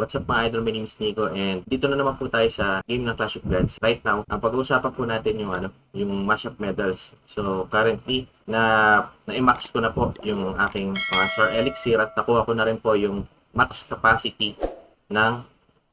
What's up mga idol, my name is Nico and dito na naman po tayo sa game ng Clash of Clans. Right now, ang pag-uusapan po natin yung mashup medals. So currently, na-max ko na po yung aking mga Sir Elixir at nakuha ko na rin po yung max capacity ng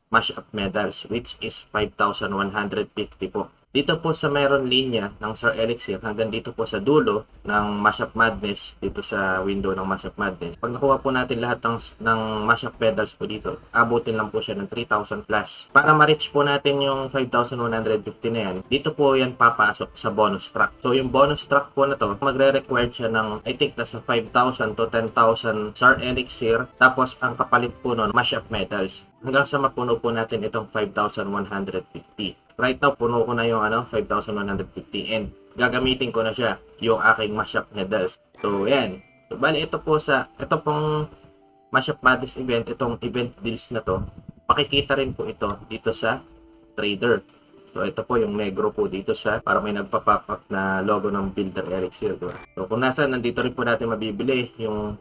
mashup medals which is 5,150 po. Dito po sa mayroon linya ng Sir Elixir hanggang dito po sa dulo ng Mashup Madness, dito sa window ng Mashup Madness. Pag nakuha po natin lahat ng Mashup medals po dito, abutin lang po siya ng 3,000 plus. Para ma-reach po natin yung 5,150 na yan, dito po yan papasok sa bonus track. So yung bonus track po na to, magre-require siya ng I think nasa 5,000 to 10,000 Sir Elixir, tapos ang kapalit po nun, Mashup medals. Hanggang sa mapuno po natin itong 5,150. Right now, puno ko na yung 5,150 and gagamitin ko na siya yung aking mashup medals. So, yan. So, bali, ito pong mashup madness event, itong event deals na to, makikita rin po ito dito sa trader. So, ito po yung negro po dito sa, para may nagpa-pop up na logo ng Builder Elixir. Diba? So, kung nasaan, nandito rin po natin mabibili yung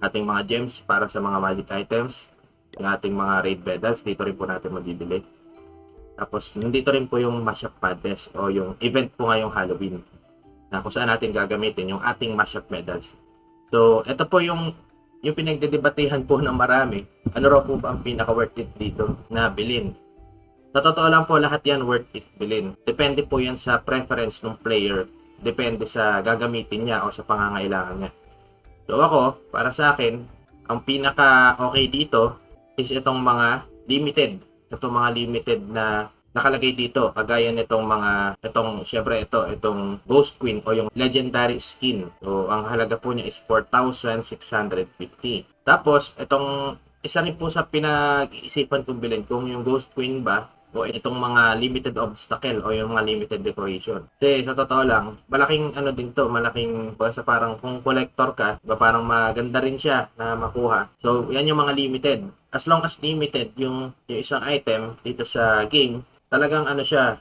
ating mga gems para sa mga magic items, yung ating mga raid medals, dito rin po natin mabibili. Tapos, nandito rin po yung Mashup Madness o yung event po ngayong Halloween na kung saan natin gagamitin yung ating Mashup medals. So, ito po yung pinagdedebatehan po ng marami. Ano raw po ba ang pinaka-worth it dito na bilhin? Sa totoo lang po, lahat yan worth it bilhin. Depende po yan sa preference ng player. Depende sa gagamitin niya o sa pangangailangan niya. So, ako, para sa akin, ang pinaka-okay dito is itong mga limited. Itong mga limited na nakalagay dito, kagaya nitong syempre itong Ghost Queen o yung Legendary Skin. So, ang halaga po niya is 4,650. Tapos, itong isa rin po sa pinag-iisipan kong bilhin kung yung Ghost Queen ba o itong mga limited obstacle o yung mga limited decoration. Kasi sa totoo lang, malaking din to, malaking sa parang kung collector ka, parang maganda rin siya na makuha. So, yan yung mga limited. As long as limited yung isang item dito sa game, talagang siya,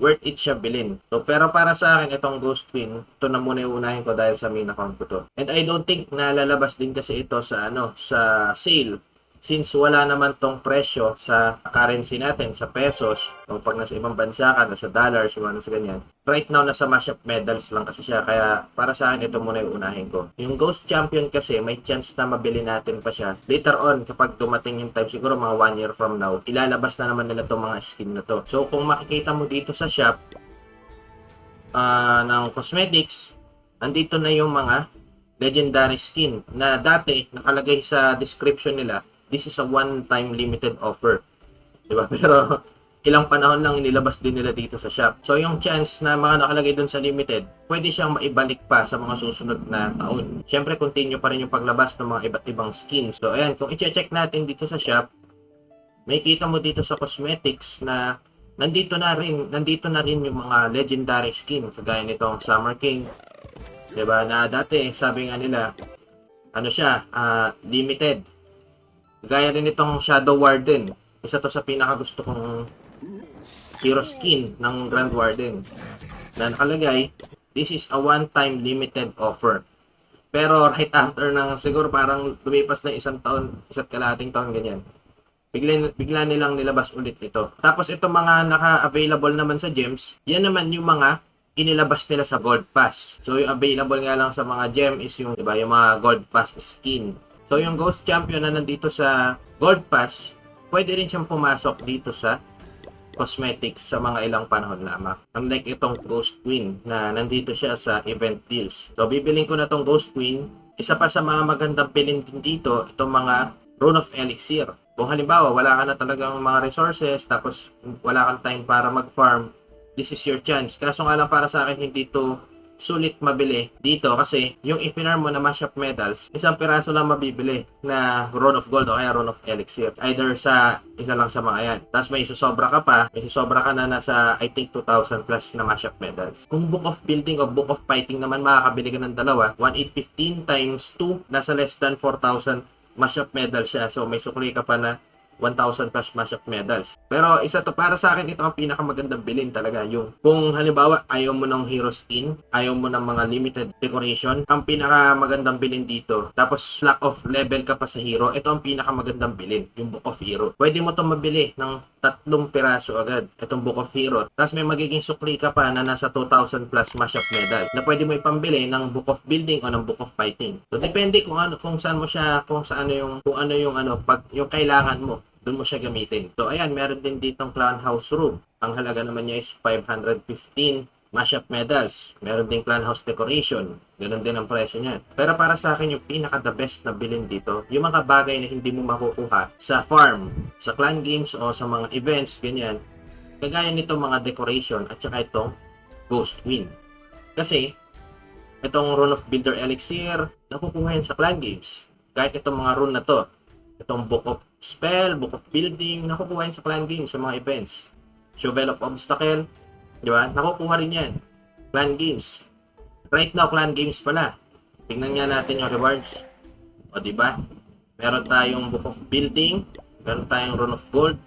worth it siya bilhin. So, pero para sa akin, itong Ghost Queen, ito na muna unahin ko dahil sa main account ko to. And I don't think na lalabas din kasi ito sa sa sale. Since wala naman tong presyo sa currency natin, sa pesos, o pag nasa ibang bansa ka, nasa dollars, nasa ganyan. Right now, nasa mashup medals lang kasi siya. Kaya para sa akin, ito muna yung unahin ko. Yung Ghost Champion kasi, may chance na mabili natin pa siya. Later on, kapag dumating yung time, siguro mga 1 year from now, ilalabas na naman nila itong mga skin na to. So, kung makikita mo dito sa shop ng cosmetics, andito na yung mga legendary skin na dati nakalagay sa description nila, this is a one-time limited offer. Diba? Pero ilang panahon lang inilabas din nila dito sa shop. So yung chance na mga nakalagay dun sa limited, pwede siyang maibalik pa sa mga susunod na taon. Siyempre, continue pa rin yung paglabas ng mga iba't ibang skins. So ayan, kung i-check natin dito sa shop, may kita mo dito sa cosmetics na nandito na rin yung mga legendary skin. Kagaya nitong Summer King. Diba? Na dati, sabi nga nila, limited. Gaya rin itong Shadow Warden. Isa to sa pinakagusto kong hero skin ng Grand Warden. Na nakalagay, this is a one-time limited offer. Pero right after siguro parang lumipas na isang kalahating taon ganyan. Bigla nilang nilabas ulit ito. Tapos itong mga naka-available naman sa gems, yan naman yung mga inilabas nila sa Gold Pass. So yung available nga lang sa mga gem is yung mga Gold Pass skin. So, yung Ghost Champion na nandito sa Gold Pass, pwede rin siyang pumasok dito sa cosmetics sa mga ilang panahon lamang. Unlike itong Ghost Queen na nandito siya sa event deals. So, bibiling ko na itong Ghost Queen. Isa pa sa mga magandang pilin din dito, itong mga Rune of Elixir. Kung halimbawa, wala ka na talagang mga resources, tapos wala kang time para mag-farm, this is your chance. Kaso nga lang para sa akin, hindi to sulit mabili dito kasi yung ipinar mo na mashup medals, isang piraso lang mabibili na Rune of Gold o kaya Rune of Elixir. Either sa isa lang sa mga yan. Tapos may susobra ka na nasa I think 2,000 plus na mashup medals. Kung Book of Building o Book of Fighting naman, makakabili ka ng dalawa. 1,815 times 2, nasa less than 4,000 mashup medal siya. So may sukli ka pa na 1,000 plus mashup medals. Pero isa to, para sa akin, ito ang pinakamagandang bilhin talaga. Yung kung halimbawa ayaw mo ng hero skin, ayaw mo ng mga limited decoration, ang pinakamagandang bilhin dito. Tapos lack of level ka pa sa hero, ito ang pinakamagandang bilhin, yung Book of Hero. Pwede mo to mabili ng 3 piraso agad, itong Book of Hero. Tapos may magiging sukli ka pa na nasa 2,000 plus mashup medal na pwede mo ipambili ng Book of Building o ng Book of Fighting. So depende kung ano, kung saan mo siya, kung ano yung pag yung kailangan mo, doon mo siya gamitin. So ayan, meron din ditong Clan House Room. Ang halaga naman niya is 515 mashup medals. Meron ding Clan House Decoration. Ganun din ang presyo niya. Pero para sa akin, yung pinaka-the best na bilhin dito, yung mga bagay na hindi mo makukuha sa farm, sa clan games o sa mga events, ganyan. Kagaya nito mga decoration at saka itong Ghost Queen. Kasi, itong Rune of Builder Elixir, nakukuha yan sa clan games. Kahit itong mga rune na to, itong Book of Spell, Book of Building, nakukuha yan sa clan games, sa mga events. Shovel of Obstacle, di ba? Nakukuha rin yan. Clan games. Right now, clan games pala. Tingnan nga natin yung rewards. O, di ba? Meron tayong Book of Building. Meron tayong Rune of Gold.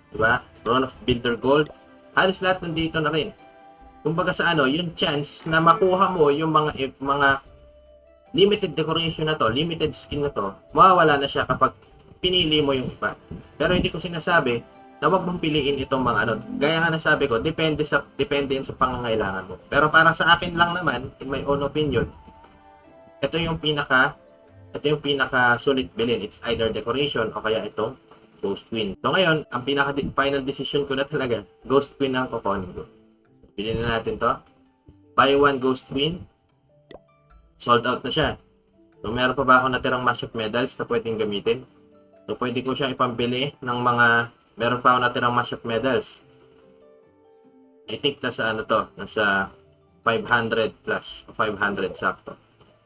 Di ba? Rune of Builder Gold. Halos lahat nandito na rin. Kumbaga sa yung chance na makuha mo yung mga limited decoration na to, limited skin na to, mawawala na siya kapag pinili mo yung iba. Pero hindi ko sinasabi na wag mong piliin itong mga gaya nga nasabi ko, depende yan sa pangangailangan mo. Pero para sa akin lang naman, in my own opinion, ito yung pinaka sulit bilhin. It's either decoration o kaya itong Ghost Queen. So ngayon, ang pinaka final decision ko na talaga, Ghost Queen ang kukunin ko. Bilhin na natin to. Buy one Ghost Queen. Sold out na siya. So meron pa ba ako natirang mashup medals na pwedeng gamitin? So pwede ko siyang ipambili ng mga meron pa ako natirang mashup medals. I think nasa nasa 500 plus o 500 sakto.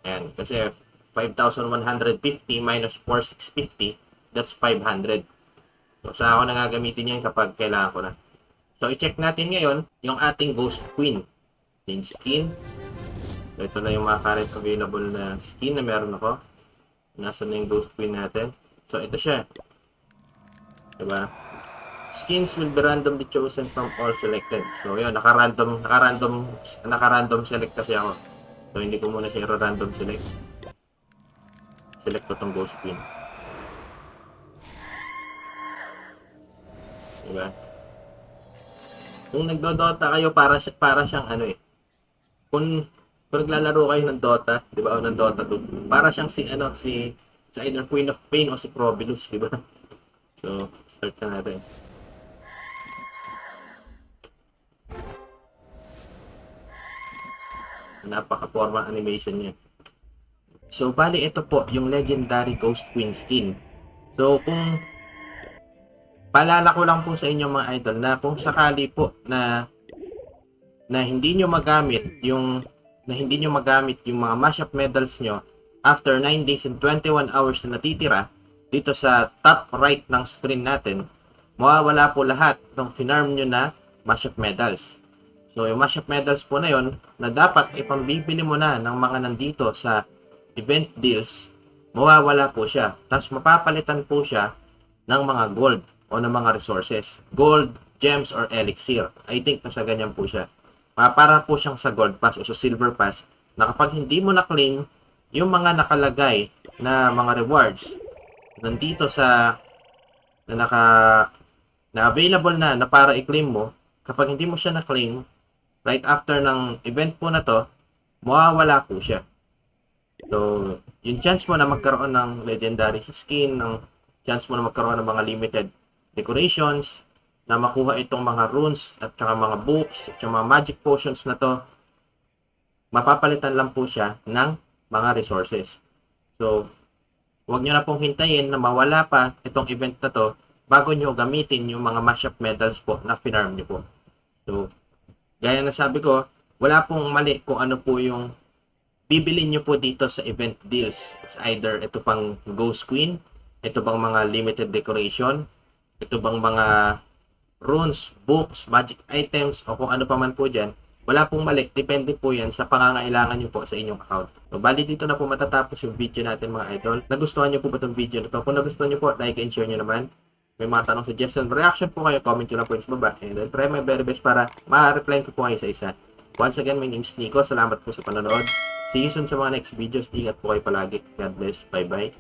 Ayan, kasi 5,150 minus 4,650, that's 500. So sa ako na gagamitin yan kapag kailangan ko na. So i-check natin ngayon yung ating Ghost Queen. Change skin. So, ito na yung mga current available na skin na meron ako. Nasaan na yung Ghost Queen natin? So ito siya. Diba? Skins will be randomly chosen from all selected. So yun, naka-random select kasi ako. So hindi ko muna siya random select. Select ko tong Ghost Queen. Diba? Kung nagdo-Dota kayo, para siyang Kung naglalaro kayo ng Dota, di ba? O ng Dota 2, para siyang si either Queen of Pain o si Probilus, di ba? So, start na natin. Napaka-forma animation niya. So, bali ito po yung legendary Ghost Queen skin. So, kung paalala ko lang po sa inyo mga idol na kung sakali po na hindi nyo magamit yung mga mashup medals nyo after 9 days and 21 hours na natitira dito sa top right ng screen natin, mawawala po lahat ng finarm nyo na mashup medals. So yung mashup medals po na yon na dapat ipambibili mo na ng mga nandito sa event deals, mawawala po siya. Tapos mapapalitan po siya ng mga gold o ng mga resources. Gold, gems, or elixir. I think nasa ganyan po siya. Para po siyang sa gold pass o sa silver pass na kapag hindi mo na-claim yung mga nakalagay na mga rewards nandito sa na available na para i-claim mo, kapag hindi mo siya na-claim right after ng event po na to, mawawala po siya. So, yung chance mo na magkaroon ng legendary skin, ng chance mo na magkaroon ng mga limited decorations, na makuha itong mga runes at saka mga books at mga magic potions na to, mapapalitan lang po siya ng mga resources. So, huwag nyo na pong hintayin na mawala pa itong event na to bago nyo gamitin yung mga mashup medals po na finarm nyo po. So, gaya na sabi ko, wala pong mali kung ano po yung bibilin nyo po dito sa event deals. It's either ito pang Ghost Queen, ito bang mga limited decoration, ito bang mga runes, books, magic items, o kung ano pa man po dyan, wala pong mali. Depende po yan sa pangangailangan nyo po sa inyong account. So, bali dito na po matatapos yung video natin mga idol. Nagustuhan nyo po ba itong video na to? Kung nagustuhan nyo po, like and share nyo naman. may mga tanong, suggestion, reaction po kayo, comment nyo lang po sa baba. And I'll try my very best para ma-reply ko po kayo sa isa. Once again, my name is Nico. Salamat po sa panonood. See you soon sa mga next videos. Ingat po kayo palagi. God bless. Bye-bye.